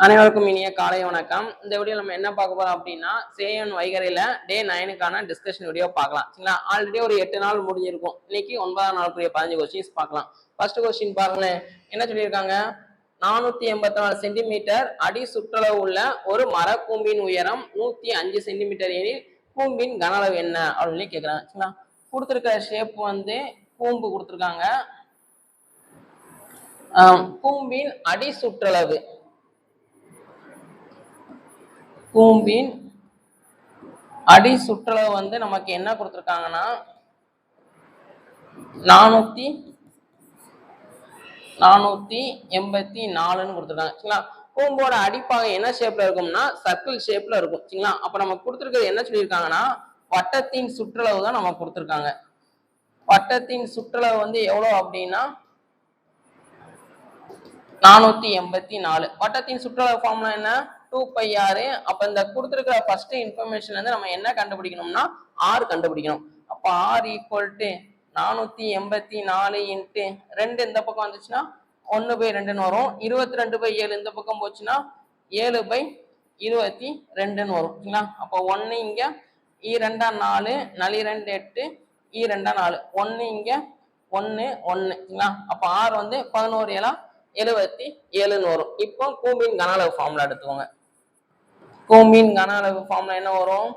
அனைவருக்கும் இனிய காலை வணக்கம். இந்த வீடியோ நம்ம என்ன பார்க்க போறோம் அப்படின்னா சேஎன் வைகரையில டே 9க்கான டிஸ்கஷன் வீடியோ பார்க்கலாம். சரிங்களா? ஆல்ரெடி ஒரு 8 நாள் முடிஞ்சிருக்கும். இன்னைக்கு 9ஆம் நாளுக்குரிய 15 கொஸ்டின்ஸ் பார்க்கலாம். ஃபர்ஸ்ட் கொஸ்டின் பாருங்க, என்ன சொல்லியிருக்காங்க? 484 சென்டிமீட்டர் அடி சுற்றளவு உள்ள ஒரு மரக்கூம்பின் உயரம் 105 சென்டிமீட்டர் எனில் கூம்பின் கன அளவு என்ன அப்படின்னு கேட்குறாங்க. சரிங்களா? கொடுத்துருக்க ஷேப் வந்து கூம்பு கொடுத்துருக்காங்க. கூம்பின் அடி சுற்றளவு, கூம்பின் அடி சுற்றளவு வந்து நமக்கு என்ன கொடுத்துருக்காங்கன்னா 484 கொடுத்துருக்காங்க. சரிங்களா? கூம்போட அடிப்பாக என்ன ஷேப்ல இருக்கும்னா சர்க்கிள் ஷேப்ல இருக்கும். சரிங்களா? அப்ப நம்ம கொடுத்துருக்கிறது என்ன சொல்லியிருக்காங்கன்னா வட்டத்தின் சுற்றளவு தான் நமக்கு கொடுத்துருக்காங்க. வட்டத்தின் சுற்றளவு வந்து எவ்வளவு அப்படின்னா 484. வட்டத்தின் சுற்றளவு ஃபார்முலா என்ன? 2πr. அப்ப இந்த கொடுத்துருக்கிற ஃபர்ஸ்ட் இன்ஃபர்மேஷன்ல இருந்து நம்ம என்ன கண்டுபிடிக்கணும்னா r கண்டுபிடிக்கணும். அப்ப r ஈக்குவல் டு 484 இன்ட்டு 2 இந்த பக்கம் வந்துச்சுன்னா 1/2 வரும். 22/7 இந்த பக்கம் போச்சுன்னா 7/22 வரும். சரிங்களா? அப்போ 1 இங்க, 2 4, 2 8, 2 4, 1 இங்க 1 1. சரிங்களா? அப்ப r வந்து 11 77 வரும். இப்போ கூம்பின் கன அளவு ஃபார்முலா எடுத்துக்கோங்க. கூம்பின் கன அளவு ஃபார்முலா என்ன வரும்?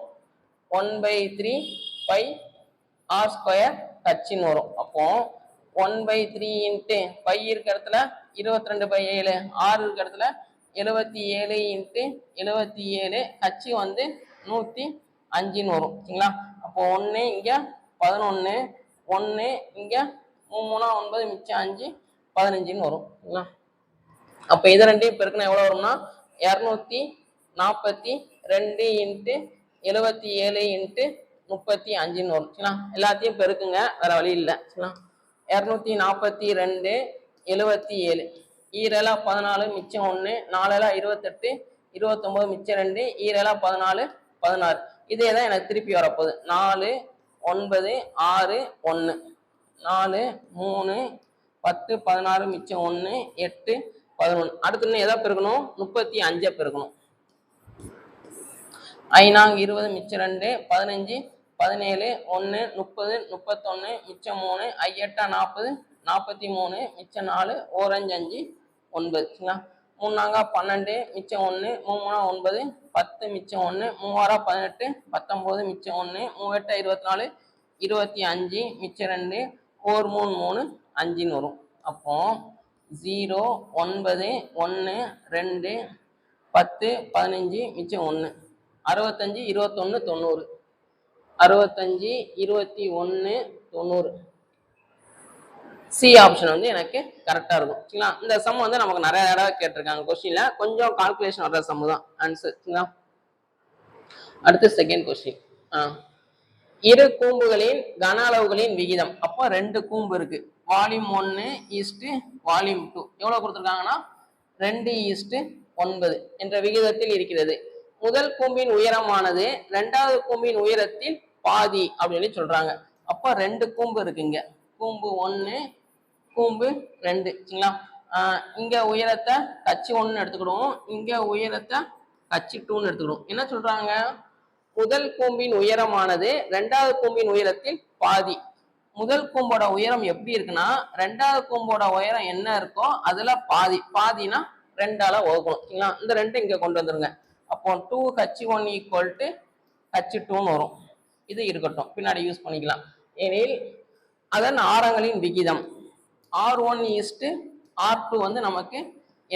1/3 பை ஆர் ஸ்கொயர் ஹச்ன்னு வரும். அப்போ 1/3 இன்ட்டு பை இருக்க இடத்துல 22/7, ஆறு இருக்க இடத்துல 77 இன்ட்டு 77, ஹச் வந்து 105ன்னு வரும். சரிங்களா? அப்போ 1 இங்க 11, 1 இங்க 3 9 மிச்சம் 5 15ன்னு வரும். சரிங்களா? அப்ப இது ரெண்டையும் பெருக்குனா எவ்வளவு வரும்னா 242 இன்ட்டு 77 இன்ட்டு 35ன்னு வரும். சரிங்களா? எல்லாத்தையும் பெருக்குங்க, வேற வழி இல்லை. சரிங்களா? 242 77, 2 14 மிச்சம் 1, 4 28, 29 மிச்சம் 2, 2 14 16. இதே தான் எனக்கு திருப்பி வரப்போகுது. 4 9 6 1, 4 3 10 16 மிச்சம் 1 8 11. அடுத்து இன்னும் எதை பெருக்கணும்? 35 பெருக்கணும். 5 20 மிச்சம் 2 15 17 1 30 31 மிச்சம் 3 8 40 43 மிச்சம் 4 1 5 9. சரிங்களா? 3 12 மிச்சம் 1 3 9 10 மிச்சம் 1 3 18 19 மிச்சம் 1 3 24 25 மிச்சம் 2 1 3 3 5ன்னு வரும். அப்போ 0 9 1 2 10 15 மிச்சம் 1 65 21 90, 65 21 90. சி ஆப்ஷன் வந்து எனக்கு கரெக்டா இருக்கும். சரிங்களா? இந்த சம் வந்து நமக்கு நிறைய தடவை கேட்டிருக்காங்க கொஸ்டின்ல, கொஞ்சம் கால்குலேஷன் வர்ற சம் தான் ஆன்சர். சரிங்களா? அடுத்து செகண்ட் கொஸ்டின், இரு கூம்புகளின் கன அளவுகளின் விகிதம். அப்போ 2 கூம்பு இருக்கு. வால்யூம் 1 ஈஸ்ட் வால்யூம் 2 எவ்வளவு கொடுத்துருக்காங்கன்னா 2:9 என்ற விகிதத்தில் இருக்கிறது. முதல் கூம்பின் உயரமானது இரண்டாவது கூம்பின் உயரத்தில் பாதி அப்படின்னு சொல்றாங்க. அப்ப 2 கூம்பு இருக்குங்க. கூம்பு 1 கூம்பு 2. சரிங்களா? இங்க உயரத்தை h1 எடுத்துக்கிடுவோம், இங்க உயரத்தை h2ன்னு எடுத்துக்கிடுவோம். என்ன சொல்றாங்க? முதல் கூம்பின் உயரமானது இரண்டாவது கூம்பின் உயரத்தில் பாதி. முதல் கூம்போட உயரம் எப்படி இருக்குன்னா ரெண்டாவது கூம்போட உயரம் என்ன இருக்கோ அதுல பாதி. பாதினா 2ஆல வகுக்கணும். சரிங்களா? இந்த 2 இங்க கொண்டு வந்துருங்க. அப்போ 2h1 ஈக்குவல் டு h2ன்னு வரும். இது இருக்கட்டும், பின்னாடி யூஸ் பண்ணிக்கலாம். எனில் அதன் ஆரங்களின் விகிதம் r1 ஈஸ்ட் r2 வந்து நமக்கு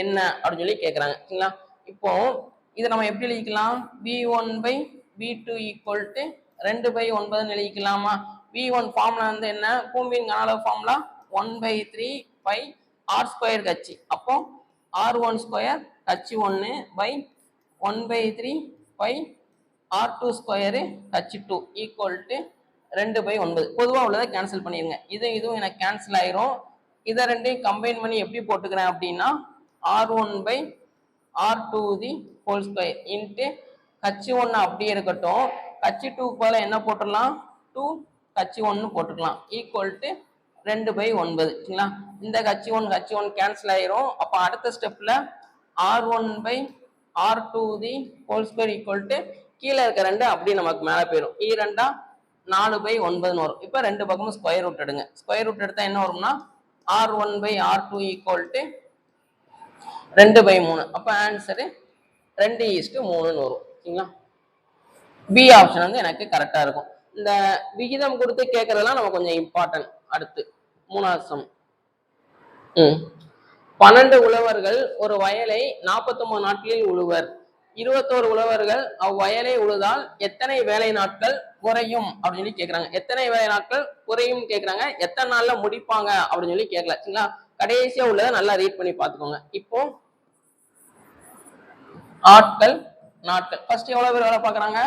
என்ன அப்படின்னு சொல்லி கேட்குறாங்க. சரிங்களா? இப்போ இதை நம்ம எப்படி எழுதிக்கலாம்? v1/v2 equal to 2/9 எழுதிக்கலாமா? v1 formula வந்து என்ன? கூம்பின் கன அளவு formula 1/3 pi r square h. அப்போ r1 square h1 pi 1/3 pi r2 square h2 equal to 2/9. பொதுவாக உள்ளதை கேன்சல் பண்ணிடுங்க. இதுவும் எனக்கு கேன்சல் ஆயிரும். இதை ரெண்டையும் கம்பைன் பண்ணி எப்படி போட்டுக்கிறேன் அப்படின்னா r1/r2 the whole square into h1 அப்படியே இருக்கட்டும், h2க்கு போல என்ன போட்டுடலாம்? 2h1 போட்டுக்கலாம் ஈக்குவல் டு 2/9. சரிங்களா? இந்த h1 கேன்சல் ஆயிரும். அப்போ அடுத்த ஸ்டெப்ல r1/r2 the whole square equal to கீழே இருக்க 2 அப்படி நமக்கு மேலே போயிடும். 2 4/9 வரும். இப்போ ரெண்டு பக்கமும் ஸ்கொயர் ரூட் எடுங்க. ஸ்கொயர் ரூட் எடுத்தா என்ன வரும்னா r1/r2 ஈக்குவல் டு 2/3. அப்போ ஆன்சரு 2:3 வரும். சரிங்களா? பி ஆப்ஷன் வந்து எனக்கு கரெக்டா இருக்கும். இந்த விகிதம் கொடுத்து கேட்கறதெல்லாம் நம்ம கொஞ்சம் இம்பார்ட்டன்ட். அடுத்து 3வது சம். 12 உழவர்கள் ஒரு வயலை 49 நாட்களில் உழுவர். 21 உழவர்கள் அவ்வயலை உழுதால் எத்தனை வேலை நாட்கள் குறையும் அப்படின்னு சொல்லி கேட்கறாங்க. எத்தனை வேலை நாட்கள் குறையும் கேட்கறாங்க. எத்தனை நாள்ல முடிப்பாங்க அப்படின்னு சொல்லி கேட்கல. சரிங்களா? கடைசியா உள்ளதை நல்லா ரீட் பண்ணி பார்த்துக்கோங்க. இப்போ ஆட்கள் நாட்கள் ஃபர்ஸ்ட் எவ்வளவு பேர் வேலை பார்க்கறாங்க?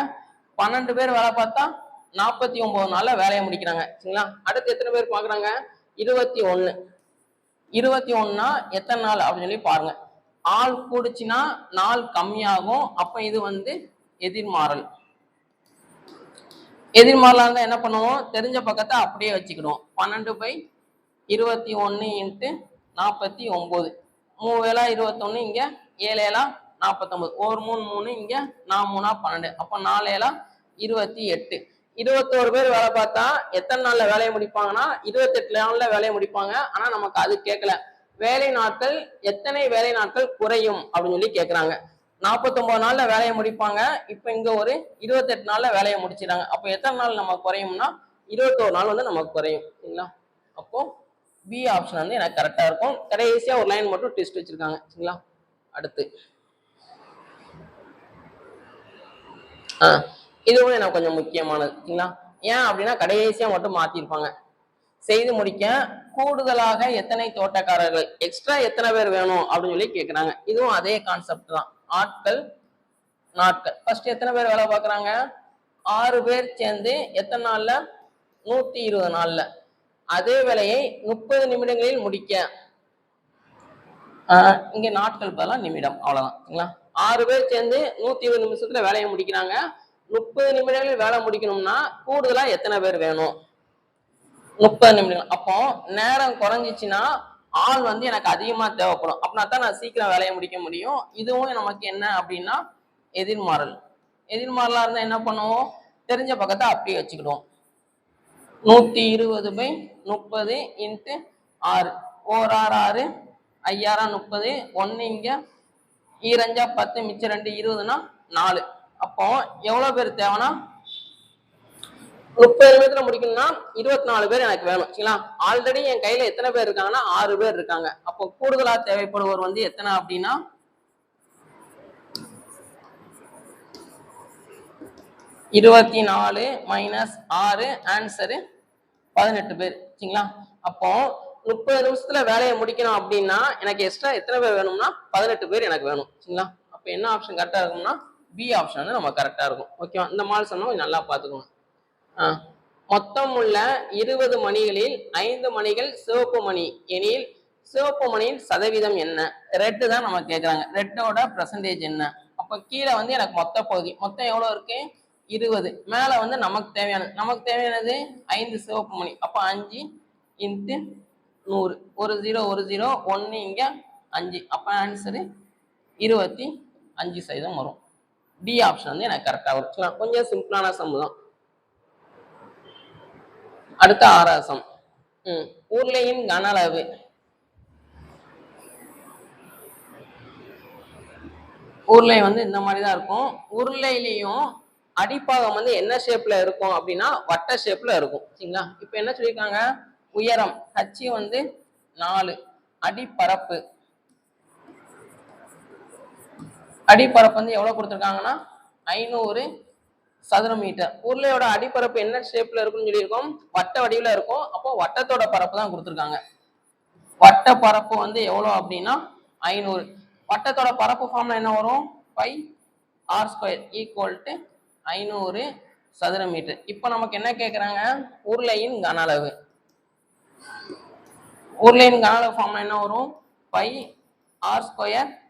12 பேர் வேலை பார்த்தா 49 நாள்ல வேலையை முடிக்கிறாங்க. சரிங்களா? அடுத்து எத்தனை பேர் பார்க்கறாங்க? 21. 21னா எத்தனை நாள் அப்படின்னு சொல்லி பாருங்க. ஆள் கூடுச்சுன்னா நாள் கம்மியாகும். அப்ப இது வந்து எதிர்மாறல். எதிர்மாறலா இருந்தா என்ன பண்ணுவோம்? தெரிஞ்ச பக்கத்தை அப்படியே வச்சுக்கிடுவோம். 12/21 × 49. 3 வேளா 21, இங்க 7 ஏழா 49. 1 3 3, இங்க 4 3 12. அப்ப 4 ஏழா 28. 21 பேர் வேலை பார்த்தா எத்தனை நாள்ல வேலையை முடிப்பாங்கன்னா 28 நாள்ல வேலையை முடிப்பாங்க. ஆனா நமக்கு அது கேட்கல. வேலை நாட்கள் எத்தனை வேலை நாட்கள் குறையும் அப்படின்னு சொல்லி கேட்கறாங்க. 49 நாள்ல வேலையை முடிப்பாங்க. இப்ப இங்க ஒரு 28 நாள்ல வேலையை முடிச்சிடாங்க. அப்ப எத்தனை நாள் நம்ம குறையும்னா 21 நாள் வந்து நமக்கு குறையும். சரிங்களா? அப்போ பி ஆப்ஷன் வந்து எனக்கு கரெக்டா இருக்கும். கடைசியா ஒரு லைன் மட்டும் ட்விஸ்ட் வச்சிருக்காங்க. சரிங்களா? அடுத்து இதுவும் எனக்கு கொஞ்சம் முக்கியமானது. சரிங்களா? ஏன் அப்படின்னா கடைசியா மட்டும் மாத்திருப்பாங்க. செய்து முடிக்க கூடுதலாக எத்தனை தோட்டக்காரர்கள், எக்ஸ்ட்ரா எத்தனை பேர் வேணும் அப்படின்னு சொல்லி கேட்கறாங்க. இதுவும் அதே கான்செப்ட் தான். ஆட்கள் நாட்கள். ஃபர்ஸ்ட் எத்தனை பேர் வேலை பார்க்கறாங்க? 6 பேர் சேர்ந்து எத்தனை நாள்ல? 120 நாள்ல. அதே வேலையை 30 நிமிடங்களில் முடிக்க, இங்க நாட்கள் பதிலா நிமிடம், அவ்வளவுதான். சரிங்களா? 6 பேர் சேர்ந்து 120 நிமிஷத்துல வேலையை முடிக்கிறாங்க. 30 நிமிடங்களில் வேலை முடிக்கணும்னா கூடுதலா எத்தனை பேர் வேணும்? 30 நிமிடங்கள். அப்போ நேரம் குறைஞ்சிச்சுன்னா ஆள் வந்து எனக்கு அதிகமா தேவைப்படும். அப்படின்னா தான் நான் சீக்கிரம் வேலையை முடிக்க முடியும். இதுவும் நமக்கு என்ன அப்படின்னா எதிர்மாறல். எதிர்மாறலா இருந்தா என்ன பண்ணுவோம்? தெரிஞ்ச பக்கத்தை அப்படியே வச்சுக்கிடுவோம். 120/30 × 6. 4 6 6, 5 6 30, 1 இங்க 2 5 10, மிச்சம் 2 20னா 4. அப்போ எவ்வளவு பேர் தேவைன்னா 30 நிமிடத்துல முடிக்கணும்னா 24 பேர் எனக்கு வேணும். சரிங்களா? ஆல்ரெடி என் கையில எத்தனை பேர் இருக்காங்கன்னா 6 பேர் இருக்காங்க. அப்போ கூடுதலா தேவைப்படுவர் வந்து எத்தனை அப்படின்னா 24 - 6, ஆன்சரு 18 பேர். சரிங்களா? அப்போ 30 நிமிஷத்துல வேலையை முடிக்கணும் அப்படின்னா எனக்கு எக்ஸ்ட்ரா எத்தனை பேர் வேணும்னா 18 பேர் எனக்கு வேணும். சரிங்களா? அப்ப என்ன ஆப்ஷன் கரெக்டா இருக்கும்னா பி ஆப்ஷன் வந்து நம்ம கரெக்டா இருக்கும். ஓகேவா? இந்த மாதிரி சொன்னா நல்லா பாத்துக்கோங்க. மொத்தம் உள்ள 20 மணிகளில் 5 மணிகள் சிவப்பு மணி எனில் சிவப்பு மணியின் சதவீதம் என்ன? ரெட் தான் நம்ம கேட்கறாங்க. ரெட்டோட பெர்சன்டேஜ் என்ன? அப்ப கீழே வந்து எனக்கு மொத்த பகுதி மொத்தம் எவ்வளவு இருக்கு? 20. மேல வந்து நமக்கு தேவையானது 5 சிவப்பு மணி. அப்ப 5 × 100. ஒரு 0 ஒரு 0, 1 இங்க 5. அப்ப ஆன்சரு 25% வரும். டி ஆப்ஷன் வந்து எனக்கு கரெக்டா வரும். கொஞ்சம் சிம்பிளான சம் தான். அடுத்த 6வது சம். உருளையின் கன அளவு. உருளை வந்து இந்த மாதிரி தான் இருக்கும். உருளையிலையும் அடிப்பாகம் வந்து என்ன ஷேப்ல இருக்கும் அப்படின்னா வட்ட ஷேப்ல இருக்கும். சரிங்களா? இப்ப என்ன சொல்லியிருக்காங்க? உயரம் h வந்து 4. அடிப்பரப்பு வந்து எவ்வளவு கொடுத்துருக்காங்கன்னா 500 சதுர மீட்டர். உருளையோட அடிப்பரப்பு என்ன ஷேப்ல இருக்குன்னு சொல்லியிருக்கோம்? வட்ட வடிவில் இருக்கும். அப்போ வட்டத்தோட பரப்பு தான் கொடுத்துருக்காங்க. வட்ட பரப்பு வந்து எவ்வளவு அப்படின்னா 500. வட்டத்தோட பரப்பு ஃபார்ம்ல என்ன வரும்? πr² = 500 சதுர மீட்டர். இப்போ நமக்கு என்ன கேட்கறாங்க? உருளையின் கன அளவு. உருளையின் கன அளவு ஃபார்ம்ல என்ன வரும்? πr²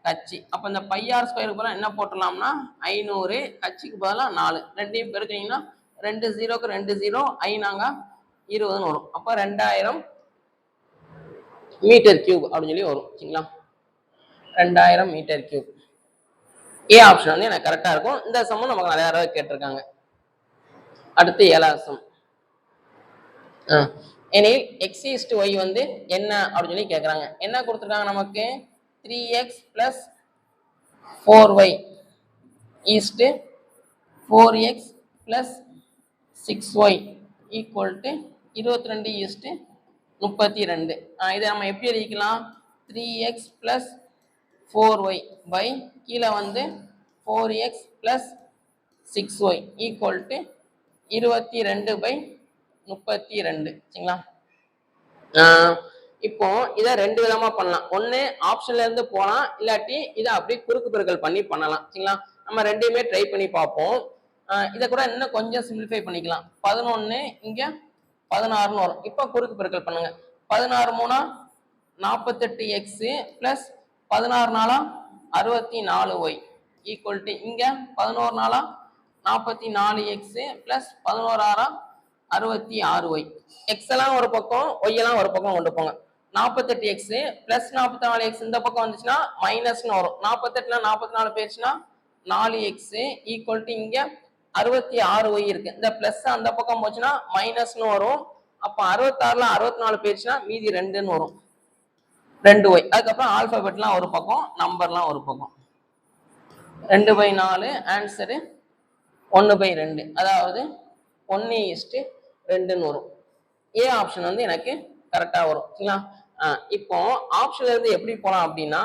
h. அப்ப இந்த πr² பதிலா என்ன போட்டுடலாம்னா 500, ஹச்சுக்கு பதிலா 4. ரெண்டையும் பெருக்கினீங்கன்னா 2 0க்கு 2 0, 5 20 வரும். அப்ப 2000 மீட்டர் கியூப் அப்படின்னு சொல்லி வரும். சரிங்களா? 2000 மீட்டர் கியூப். ஏ ஆப்ஷன் வந்து எனக்கு கரெக்டா இருக்கும். இந்த சம்மும் நமக்கு நிறைய தடவை கேட்டிருக்காங்க. அடுத்து 7வது சம். எனில் x is to y வந்து என்ன அப்படின்னு சொல்லி கேட்குறாங்க. என்ன கொடுத்துருக்காங்க நமக்கு? 3x plus 4y is to 4x plus 6y equal to 22 is to 32. இதை நம்ம எப்படி எழுதிக்கலாம்? 3x plus 4y by கீழே வந்து 4x plus 6y equal to 22 by 32. சரிங்களா? இப்போ இதை ரெண்டு விதமா பண்ணலாம். ஒன்று ஆப்ஷன்ல இருந்து போகலாம், இல்லாட்டி இதை அப்படியே குறுக்கு பெருக்கல் பண்ணி பண்ணலாம். சரிங்களா? நம்ம ரெண்டையுமே ட்ரை பண்ணி பார்ப்போம். இதை கூட இன்னும் கொஞ்சம் சிம்பிளிஃபை பண்ணிக்கலாம். 11 இங்க 16ன்னு வரும். இப்போ குறுக்கு பெருக்கல் பண்ணுங்க. 16 3 48x plus 16 4 64y equal to இங்க 11 4 44x பிளஸ் 11 6 66y. எக்ஸ் எல்லாம் ஒரு பக்கம், ஒய் எல்லாம் ஒரு பக்கம் கொண்டு போங்க. 48x பிளஸ் 44x இந்த பக்கம் வந்துச்சுன்னா மைனஸ்னு வரும். 48ல 44 போயிடுச்சுன்னா 4x ஈக்குவல் டு இங்க 66y இருக்கு. இந்த பிளஸ் அந்த பக்கம் போச்சுன்னா மைனஸ்னு வரும். அப்ப 66ல 64 போயிடுச்சுன்னா மீதி 2ன்னு வரும். 2y. அதுக்கப்புறம் ஆல்பாபெட்லாம் ஒரு பக்கம், நம்பர்லாம் ஒரு பக்கம். 2/4 ஆன்சரு 1/2. அதாவது 1:2ன்னு வரும். ஏ ஆப்ஷன் வந்து எனக்கு கரெக்டா வரும். சரிங்களா? இப்போ ஆப்ஷன்ல இருந்து எப்படி போலாம் அப்படின்னா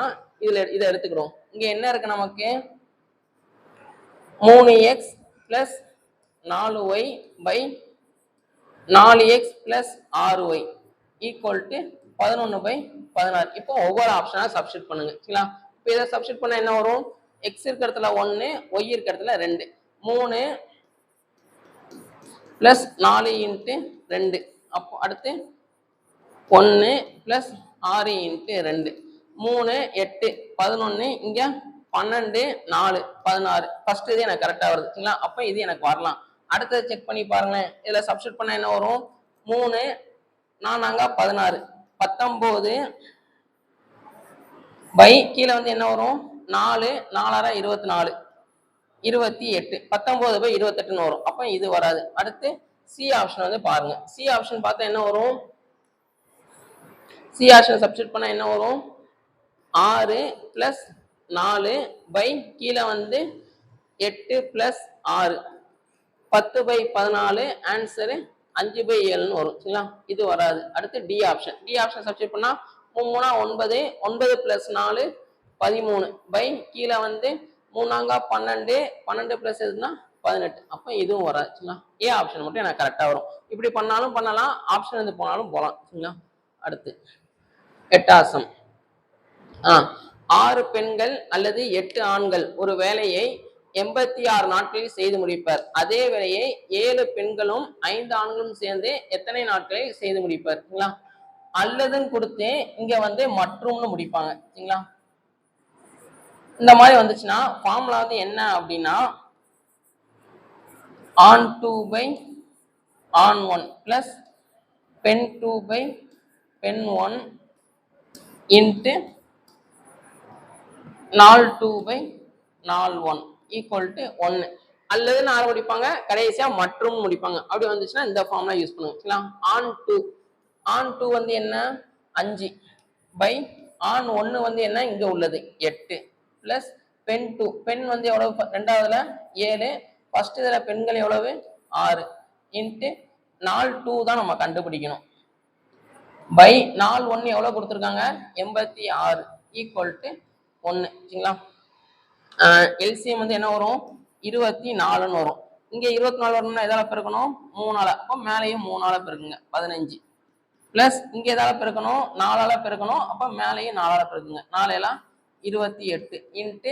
இதை எடுத்துக்கிறோம். இங்க என்ன இருக்கு நமக்கு? 3x plus 4y by 4x plus 6y equal to 11/16. இப்போ ஒவ்வொரு ஆப்ஷனா சப்ஸ்டிட் பண்ணுங்க. சரிங்களா? இப்போ இதை சப்ஸ்டிட் பண்ணா என்ன வரும்? எக்ஸ் இருக்க இடத்துல 1, ஒய் இருக்க இடத்துல 2. 3 பிளஸ் 4 இன்ட்டு 2. அப்போ அடுத்து 1 பிளஸ் 6 இன்ட்டு 2. 3 8 11 இங்க 12 4 16. ஃபர்ஸ்ட் இது எனக்கு கரெக்டா வருது. சரிங்களா? அப்போ இது எனக்கு வரலாம். அடுத்தது செக் பண்ணி பாருங்களேன். இதுல சப்ஸ்டிட் பண்ணா என்ன வரும்? 3 4 16 19 பை கீழே வந்து என்ன வரும்? 4 4 24 28. 19 பை 28ன்னு வரும். அப்ப இது வராது. அடுத்து சி ஆப்ஷன் வந்து பாருங்க. சி ஆப்ஷன் பார்த்தா என்ன வரும்? சி ஆப்ஷன் சப்ஸ்டிட் பண்ணா என்ன வரும்? 6 பிளஸ் 4 பை கீழே வந்து 8 பிளஸ் 6 10/14. ஆன்சரு 5/7ன்னு வரும். சரிங்களா? இது வராது. அடுத்து D option. D option substitute பண்ணா 3 9 9 பிளஸ் 4 13 பை கீழே வந்து 3 12 12 பிளஸ் எதுனா 18. அப்போ இதுவும் வராது. சரிங்களா? ஏ ஆப்ஷன் மட்டும் எனக்கு கரெக்டா வரும். இப்படி பண்ணாலும் பண்ணலாம், ஆப்ஷன் இருந்து போனாலும் போகலாம். சரிங்களா? அடுத்து 8வது சம். 6 பெண்கள் அல்லது 8 ஆண்கள் ஒரு வேலையை 86 நாட்களில் செய்து முடிப்பர். அதே வேலையை 7 பெண்களும் 5 ஆண்களும் சேர்ந்து எத்தனை நாட்களில் செய்து முடிப்பர்? சரிங்களா? அல்லதுன்னு கொடுத்து இங்க வந்து மற்றும்னு முடிப்பாங்க. சரிங்களா? இந்த மாதிரி வந்துச்சுன்னா ஃபார்முலா வந்து என்ன அப்படின்னா ஆன் 2 பை ஆன் 1 பிளஸ் பென் 2 பை பென் 1 இன்ட்டு நாள் 2 பை நாள் 1 ஈக்குவல் டு 1. அல்லது நாள் முடிப்பாங்க, கடைசியா மற்றும் முடிப்பாங்க. அப்படி வந்துச்சுன்னா இந்த ஃபார்முலா யூஸ் பண்ணுங்க. ஆன் 2 ஆன் 2 வந்து என்ன? 5 பை ஆன் 1 வந்து என்ன? இங்க உள்ளது 8 பிளஸ் பென் 2. பென் வந்து எவ்வளவு? ரெண்டாவதுல 7. ஃபர்ஸ்ட் இதுல பெண்கள் எவ்வளவு? 6 இன்ட்டு நாள் 2 தான் நம்ம கண்டுபிடிக்கணும். பை நாள் 1 எவ்வளவு கொடுத்துருக்காங்க? 86 ஈக்குவல் டு 1. சரிங்களா? எல்சிஎம் வந்து என்ன வரும்? 24ன்னு வரும். இங்க 24 வரணும்னா எதால பெருக்கணும்? 3ஆல. அப்போ மேலேயும் 3ஆல பெருக்குங்க 15 பிளஸ் இங்க எதால பெருக்கணும்? 4ஆல பெருக்கணும். அப்போ மேலேயும் 4ஆல பெருக்குங்க 4 28 இன்ட்டு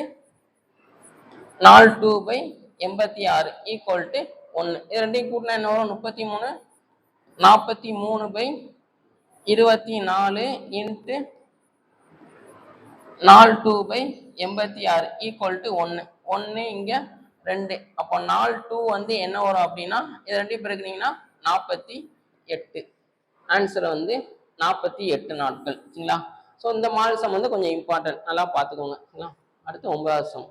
நாள் 2 பை 86 ஈக்குவல் டு 1. இது ரெண்டையும் கூட்டினா என்ன வரும்? 33 43 பை 24 இன்ட்டு நாள் 2 பை 86 ஈக்குவல் டு 1. 1 இங்க 2. அப்போ நாள் 2 வந்து என்ன வரும் அப்படின்னா இது ரெண்டையும் பெருக்குனீங்கன்னா 48. ஆன்சர் வந்து 48 நாட்கள். சரிங்களா? ஸோ இந்த மாடல் சம் வந்து கொஞ்சம் இம்பார்ட்டன்ட், நல்லா பார்த்துக்கோங்க. அடுத்து 9வது சம்.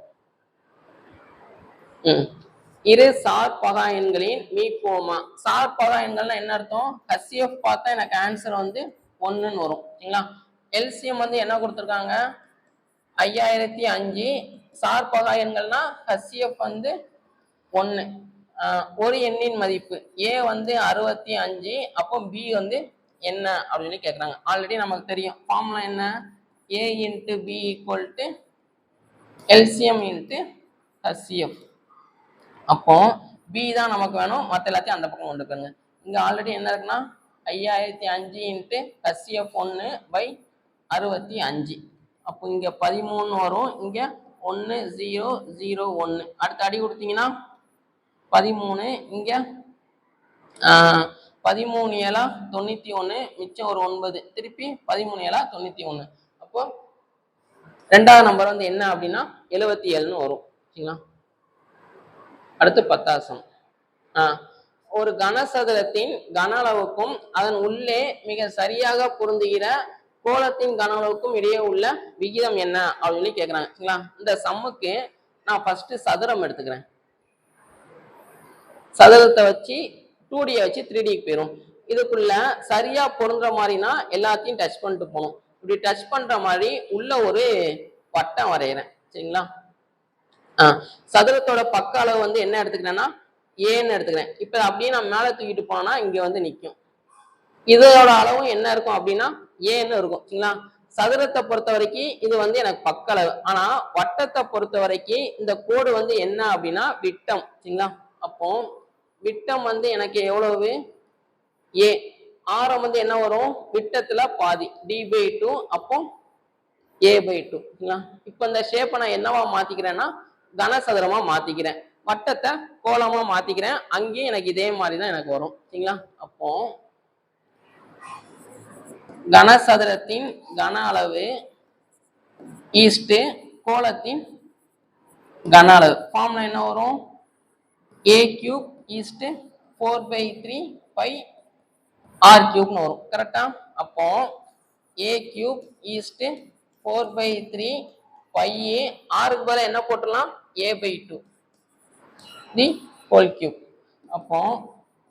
இரு சார் பகா எண்களின் மீப்போமா. சார் பகா எண்கள்னா என்ன அர்த்தம்? HCF பார்த்தா எனக்கு ஆன்சர் வந்து 1ன்னு வரும். சரிங்களா? எல்சிஎம் வந்து என்ன கொடுத்துருக்காங்க? 5005. சார் பகா எண்கள்னா HCF வந்து 1. ஒரு எண்ணின் மதிப்பு ஏ வந்து 65. அப்போ பி வந்து என்ன அப்படின்னு கேட்குறாங்க. ஆல்ரெடி நமக்கு தெரியும் ஃபார்முலா என்ன? A into B equal to LCM into HCF. அப்போ பி தான் நமக்கு வேணும், மற்ற எல்லாத்தையும் அந்த பக்கம் கொண்டு போயிருங்க. இங்க ஆல்ரெடி என்ன இருக்குன்னா 5005 இன்ட்டு HCF 1/65. அப்போ இங்க 13 வரும், இங்க 1 0 0 1. அடுத்து அடி கொடுத்தீங்கன்னா 13, இங்க 13 7 91, மிச்சம் ஒரு 9, திருப்பி 13 7 91. அப்போ ரெண்டாவது நம்பர் வந்து என்ன அப்படின்னா 77ன்னு வரும். சரிங்களா? அடுத்து 10வது சம். ஒரு கனசதுரத்தின் கன அளவுக்கும் அதன் உள்ளே மிக சரியாக பொருந்துகிற கோளத்தின் கன அளவுக்கும் இடையே உள்ள விகிதம் என்ன அப்படின்னு கேட்குறாங்க. சரிங்களா? இந்த சம்முக்கு நான் ஃபர்ஸ்ட் சதுரம் எடுத்துக்கிறேன். சதுரத்தை வச்சு 2Dயை வச்சு 3Dக்கு போயிடும். இதுக்குள்ள சரியா பொருந்துற மாதிரினா எல்லாத்தையும் டச் பண்ணிட்டு போகணும். இப்படி டச் பண்ற மாதிரி உள்ள ஒரு வட்டம் வரைகிறேன். சரிங்களா? சதுரத்தோட பக்க அளவு வந்து என்ன எடுத்துக்கிறேன்னா ஏன்னு எடுத்துக்கிறேன். இப்ப அப்படியே நான் மேலே தூக்கிட்டு போனோம்னா இங்க வந்து நிற்கும். இதோட அளவும் என்ன இருக்கும் அப்படின்னா ஏன்னு இருக்கும். சரிங்களா? சதுரத்தை பொறுத்த வரைக்கும் இது வந்து எனக்கு பக்க அளவு. ஆனா வட்டத்தை பொறுத்த வரைக்கும் இந்த கோடு வந்து என்ன அப்படின்னா விட்டம். சரிங்களா? அப்போ விட்டம் வந்து எனக்கு எவ்வளவு? ஏ. ஆரம் வந்து என்ன வரும்? விட்டத்துல பாதி d/2. அப்போ a/2. சரிங்களா? இப்ப இந்த ஷேப்பை நான் என்னவா மாத்திக்கிறேன்னா கனசதுரமா மாத்திக்கிறேன், வட்டத்தை கோலமா மாத்திக்கிறேன். அங்கேயும் எனக்கு இதே மாதிரிதான் எனக்கு வரும். சரிங்களா? அப்போ கனசதுரத்தின் கன அளவு ஈஸ்ட் கோலத்தின் கன அளவு ஃபார்முலா என்ன வரும்? a³ ஈஸ்ட் 4/3 பை r³ வரும். கரெக்டா? அப்போ a³ ஈஸ்ட் 4/3 பை ஆருக்கு பதிலா என்ன போட்டுடலாம்? a/2 the whole cube. அப்போ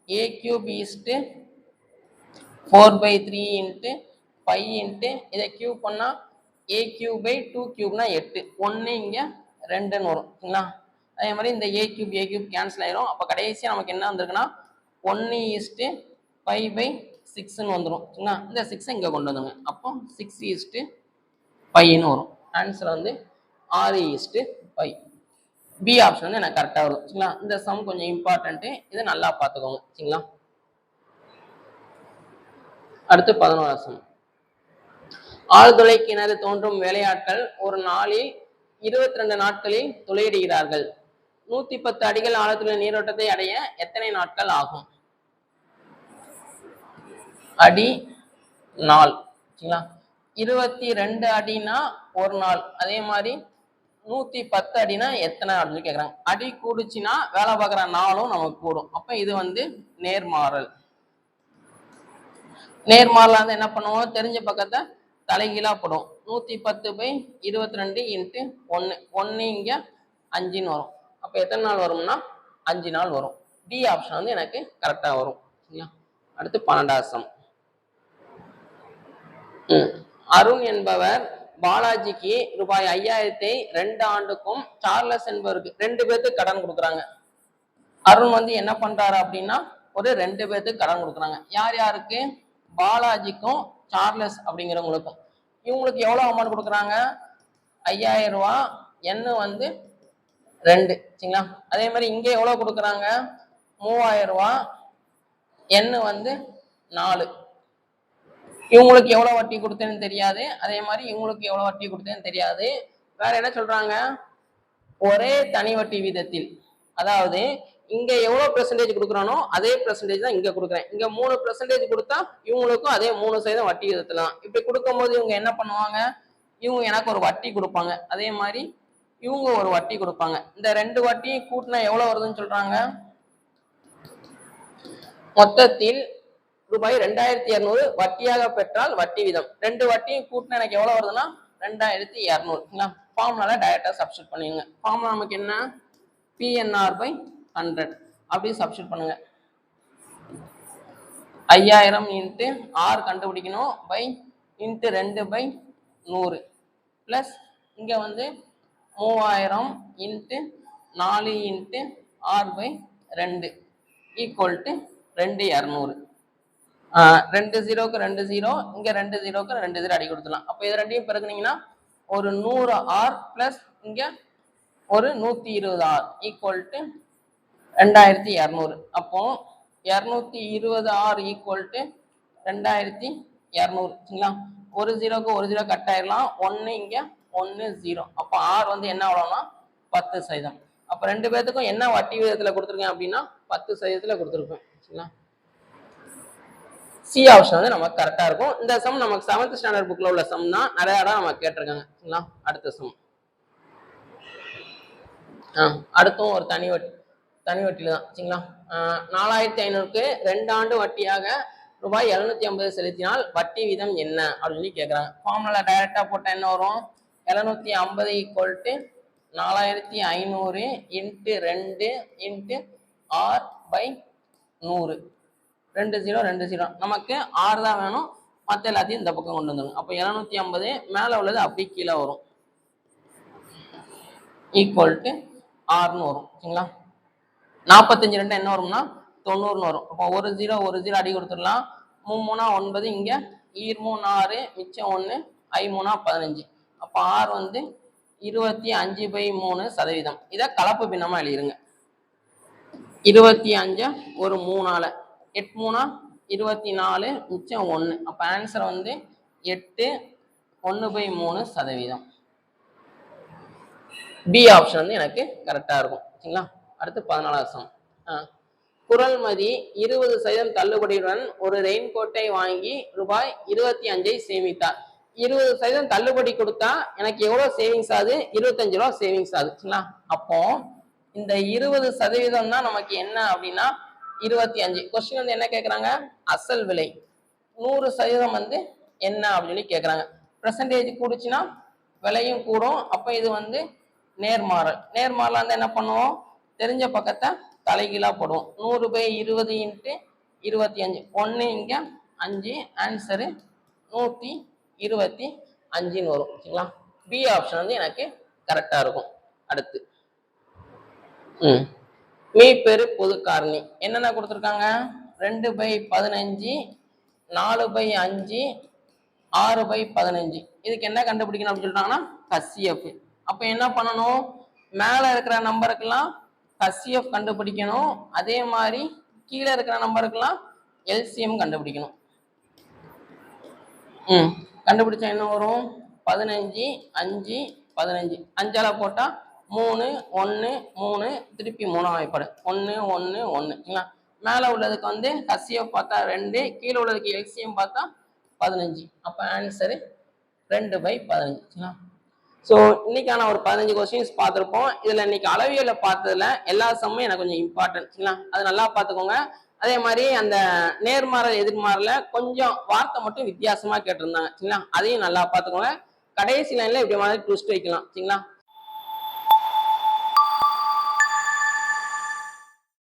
a³ is 4/3 into pi into இதை கியூப் பண்ணா a³/2³ 8. 1 இங்க 2ன்னு வரும். சரிங்களா? அதே மாதிரி இந்த a³ கேன்சல் ஆயிரும். அப்போ கடைசியா நமக்கு என்ன வந்திருக்குன்னா 1:5/6ன்னு வந்துடும். சரிங்களா? இந்த 6 இங்க கொண்டு வந்துங்க. அப்போ 6:5ன்னு வரும். ஆன்சர் வந்து 6:5. பி ஆப்ஷன் வந்து எனக்கு கரெக்டா வரும். சரிங்களா? இந்த சம் கொஞ்சம் இம்பார்ட்டன்ட், இதை நல்லா பார்த்துக்கோங்க. சரிங்களா? அடுத்து 11வது சம். ஆழ்துளை கிணறு தோன்றும் வேலையாட்கள் ஒரு நாளில் 22 நாட்களில் துளையிடுகிறார்கள். 110 அடிகள் ஆழத்துள்ள நீரோட்டத்தை அடைய எத்தனை நாட்கள் ஆகும்? அடி நாள். சரிங்களா? 22 அடினா ஒரு நாள். அதே மாதிரி 110 அடினா எத்தனை அப்படின்னு கேட்குறாங்க. அடி கூடுச்சுன்னா வேலை பார்க்குற நாளும் நமக்கு கூடும். அப்போ இது வந்து நேர்மாறல். நேர்மாறலா வந்து என்ன பண்ணுவோம்? தெரிஞ்ச பக்கத்தை தலைகீழா போடும். 110/22 இன்ட்டு 1. 1 இங்க 5ன்னு வரும். அப்போ எத்தனை நாள் வரும்னா 5 நாள் வரும். டி ஆப்ஷன் வந்து எனக்கு கரெக்டா வரும். சரிங்களா? அடுத்து 12வது சம். அருண் என்பவர் பாலாஜிக்கு ரூபாய் 5000 2 ஆண்டுக்கும் சார்லஸ் என்பவருக்கு 2 பேருக்கு கடன் கொடுக்குறாங்க. அருண் வந்து என்ன பண்றாரு அப்படின்னா ஒரு 2 பேருக்கு கடன் கொடுக்குறாங்க. யார் யாருக்கு? பாலாஜிக்கும் சார்லஸ் அப்படிங்கிறவங்களுக்கும். இவங்களுக்கு எவ்வளவு அமௌண்ட் கொடுக்குறாங்க? 5000 ரூபாய். என்ன வந்து 2. சரிங்களா? அதே மாதிரி இங்க எவ்வளவு கொடுக்குறாங்க? 3000 ரூபாய். என்ன வந்து 4. இவங்களுக்கு எவ்வளவு வட்டி கொடுத்தேன்னு தெரியாது. அதே மாதிரி இவங்களுக்கு எவ்வளவு வட்டி கொடுத்தேன்னு தெரியாது. வேற என்ன சொல்றாங்க? ஒரே தனி வட்டி வீதத்தில், அதாவது இங்க எவ்வளவு பெர்சன்டேஜ் கொடுக்குறானோ அதே பெர்சன்டேஜ் தான் இங்க கொடுக்குறேன். இங்க 3% கொடுத்தா இவங்களுக்கும் அதே 3% வட்டி விதத்துல தான். இப்படி கொடுக்கும்போது இவங்க என்ன பண்ணுவாங்க? இவங்க எனக்கு ஒரு வட்டி கொடுப்பாங்க, அதே மாதிரி இவங்க ஒரு வட்டி கொடுப்பாங்க. இந்த 2 வட்டியும் கூட்டினா எவ்வளவு வருதுன்னு சொல்றாங்க? மொத்தத்தில் ரூபாய் 2200 வட்டியாக பெற்றால் வட்டி வீதம். ரெண்டு வட்டியும் கூட்டினா எனக்கு எவ்வளவு வருதுன்னா 2200. ஃபார்முலால டைரக்டா சப்ஸ்டிட் பண்ணுங்க. ஃபார்முலா நமக்கு என்ன? PNR/100 அப்படி சப்ஸ்டிட் பண்ணுங்க. 5000 இன்ட்டு ஆர் கண்டுபிடிக்கணும் பை இன்ட்டு 2/100 பிளஸ் இங்க வந்து 3000 into 4 into R/2 equal to 2200. 2 0க்கு 2 0, இங்க 2 0க்கு 2 0 அடி கொடுத்துடலாம். அப்போ இது ரெண்டையும் பெருக்குனீங்கன்னா ஒரு 100 R பிளஸ் இங்க ஒரு 120 R ஈக்குவல் டு 2200. அப்போ 220 R ஈக்குவல் டு 2200. சரிங்களா? ஒரு 0க்கு ஒரு 0 கட் ஆயிடலாம். 1 இங்க 1 0. அப்போ R வந்து என்ன ஆகும்னா 10%. அப்போ ரெண்டு பேர்த்துக்கும் என்ன வட்டி விகிதத்துல கொடுத்துருக்கேன் அப்படின்னா 10% கொடுத்துருப்பேன். சரிங்களா? சி ஆப்ஷன் வந்து நமக்கு கரெக்டா இருக்கும். இந்த சம் நமக்கு 7th ஸ்டாண்டர்ட் புக்ல உள்ள சம் தான், நிறைய இடம் நமக்கு கேட்டிருக்காங்க. சரிங்களா? அடுத்த சம் அடுத்தும் ஒரு தனி வட்டியில தான். சரிங்களா? 4500க்கு 2 ஆண்டு வட்டியாக ரூபாய் 750 செலுத்தினால் வட்டி வீதம் என்ன அப்படின்னு சொல்லி கேட்கறாங்க. ஃபார்முலா டைரக்டா போட்டா என்ன வரும்? 750 equal to 4500 into 2 into R/100. 2 0 2 0. நமக்கு R தான் வேணும், மற்ற எல்லாத்தையும் இந்த பக்கம் கொண்டு வந்துடும். அப்போ 750 மேல உள்ளது அப்படி கீழே வரும் ஈக்குவல் டு ஆர்னு வரும். சரிங்களா? 45 2 என்ன வரும்னா 90 வரும். அப்போ ஒரு 0 ஒரு 0 அடி கொடுத்துடலாம். 3 3 9, இங்க 2 3 6, மிச்சம் 1, 5 3 15. அப்போ ஆர் வந்து 25/3%. இதை கலப்பு பின்னமா எழுதிருங்க. 25 ஒரு 3ஆல 8 3 24, மிச்சம் 1. அப்போ ஆன்சர் வந்து 8 1/3%. பி ஆப்ஷன் வந்து எனக்கு கரெக்டா இருக்கும். சரிங்களா? அடுத்து 14வது சம். குரல்மதி 20% தள்ளுபடியுடன் ஒரு ரெயின்கோட்டை வாங்கி ரூபாய் 25 சேமித்தார். 20% தள்ளுபடி கொடுத்தா எனக்கு எவ்வளவு சேவிங்ஸ் ஆகுது? 25 ரூபா சேவிங்ஸ் ஆகுது. சரிங்களா? அப்போ இந்த 20% தான் நமக்கு என்ன அப்படின்னா 25. கொஸ்டின் வந்து என்ன கேட்கறாங்க? அசல் விலை 100% வந்து என்ன அப்படின்னு கேட்கறாங்க. பெர்சன்டேஜ் கூடுச்சுன்னா விலையும் கூடும். அப்ப இது வந்து நேர்மாறல். நேர்மாறலா இருந்தா என்ன பண்ணுவோம்? தெரிஞ்ச பக்கத்தை தலைகீழா போடுவோம். 100/20 இன்ட்டு 25. 1 இங்க 5, ஆன்சரு 125 வரும். சரிங்களா? பி ஆப்ஷன் வந்து எனக்கு கரெக்டா இருக்கும். அடுத்து மீப்பெரு பொது காரணி என்னென்ன கொடுத்துருக்காங்க? 2/15, 4/5, 6/15. இதுக்கு என்ன கண்டுபிடிக்கணும் அப்படின்னு சொல்லிட்டாங்கன்னா HCF. அப்ப என்ன பண்ணணும்? மேல இருக்கிற நம்பருக்கெல்லாம் HCF கண்டுபிடிக்கணும். அதே மாதிரி கீழே இருக்கிற நம்பருக்கெல்லாம் LCM கண்டுபிடிக்கணும். கண்டுபிடிச்சா என்ன வரும்? 15 5 15. 5ஆல போட்டா 3 1 3, திருப்பி 3 வாய்ப்பாடு 1 1 1. மேல உள்ளதுக்கு வந்து HCF பார்த்தா 2, கீழே உள்ளதுக்கு LCM பார்த்தா 15. அப்ப ஆன்சரு 2/15. ஸோ இன்னைக்கான ஒரு 15 கொஸ்டின்ஸ் பார்த்துருப்போம். இதுல இன்னைக்கு அளவியல பார்த்ததுல எல்லா சம்மும் எனக்கு கொஞ்சம் இம்பார்ட்டன்ட். சரிங்களா? அது நல்லா பார்த்துக்கோங்க. அதே மாதிரி அந்த நேர்மாறல் எதிர்மாறல கொஞ்சம் வார்த்தை மட்டும் வித்தியாசமா கேட்டிருந்தாங்க. சரிங்களா? அதையும் நல்லா பார்த்துக்கோங்க. கடைசி லைன்ல இப்படி மாதிரி ட்விஸ்ட் வைக்கலாம். சரிங்களா?